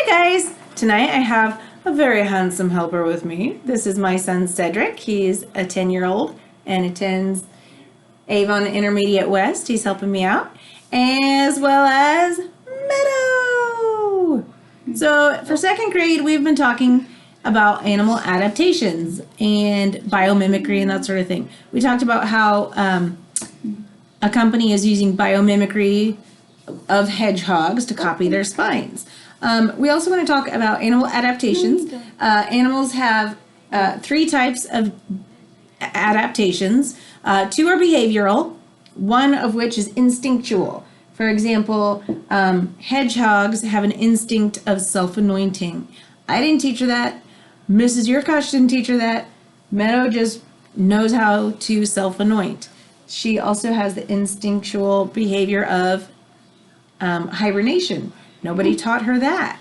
Hi guys! Tonight I have a very handsome helper with me. This is my son Cedric. He's a 10-year-old and attends Avon Intermediate West. He's helping me out. As well as Meadow! So for second grade we've been talking about animal adaptations and biomimicry and that sort of thing. We talked about how a company is using biomimicry of hedgehogs to copy their spines. We also want to talk about animal adaptations. Animals have three types of adaptations. Two are behavioral, one of which is instinctual. For example, hedgehogs have an instinct of self-anointing. I didn't teach her that. Mrs. Yurkosh didn't teach her that. Meadow just knows how to self-anoint. She also has the instinctual behavior of hibernation. Nobody taught her that.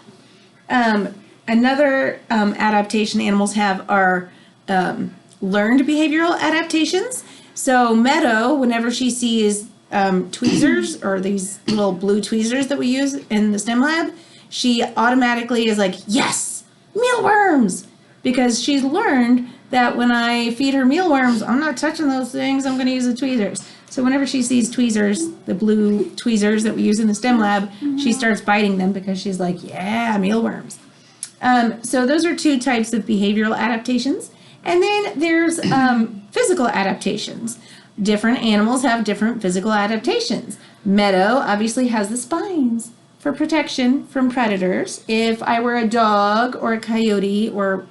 Another adaptation animals have are learned behavioral adaptations. So Meadow, whenever she sees tweezers or these little blue tweezers that we use in the STEM lab, she automatically is like, yes, mealworms! Because she's learned that when I feed her mealworms, I'm not touching those things, I'm going to use the tweezers. So whenever she sees tweezers, the blue tweezers that we use in the STEM lab, she starts biting them because she's like, yeah, mealworms. So those are two types of behavioral adaptations. And then there's physical adaptations. Different animals have different physical adaptations. Meadow obviously has the spines for protection from predators. If I were a dog or a coyote or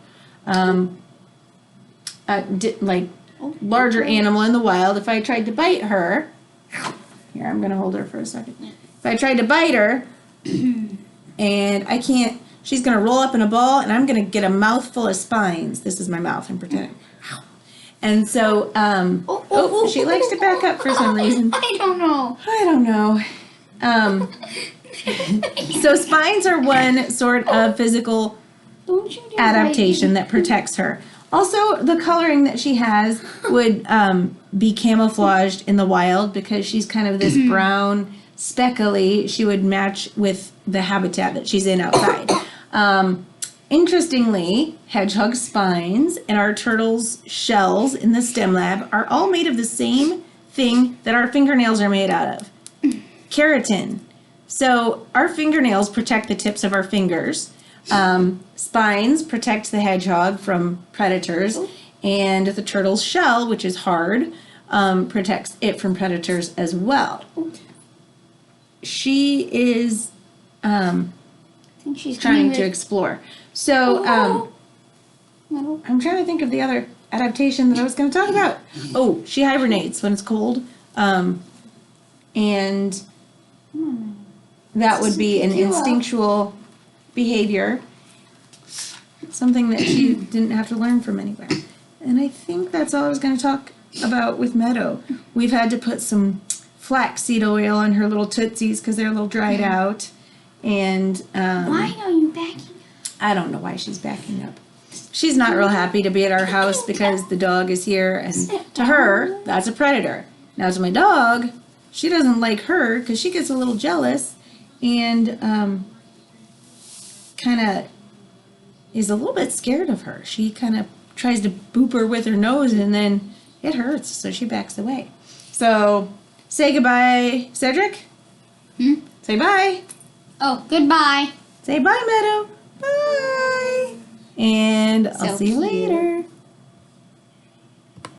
like larger animal in the wild, if I tried to bite her, here, I'm going to hold her for a second. If I tried to bite her and I can't, she's going to roll up in a ball and I'm going to get a mouthful of spines. This is my mouth, I'm pretending. And so, she likes to back up for some reason. I don't know. So spines are one sort of physical adaptation that protects her. Also, the coloring that she has would be camouflaged in the wild because she's kind of this brown, speckly. She would match with the habitat that she's in outside. Interestingly, hedgehog spines and our turtle's shells in the STEM lab are all made of the same thing that our fingernails are made out of, keratin. So our fingernails protect the tips of our fingers. Spines protect the hedgehog from predators, and the turtle's shell, which is hard, protects it from predators as well. She is She's trying to explore. So I'm trying to think of the other adaptation that I was going to talk about. Oh, she hibernates when it's cold, and that would be an instinctual behavior, something that she didn't have to learn from anywhere. And I think that's all I was going to talk about with Meadow. We've had to put some flaxseed oil on her little tootsies because they're a little dried out. And why are you backing up? I don't know why she's backing up. She's not real happy to be at our house because the dog is here, and to her, that's a predator. Now to my dog, she doesn't like her because she gets a little jealous and kind of is a little bit scared of her. She kind of tries to boop her with her nose and then it hurts, so she backs away. So say goodbye, Cedric. Say bye. Oh, goodbye. Say bye, Meadow. Bye. And I'll see you later.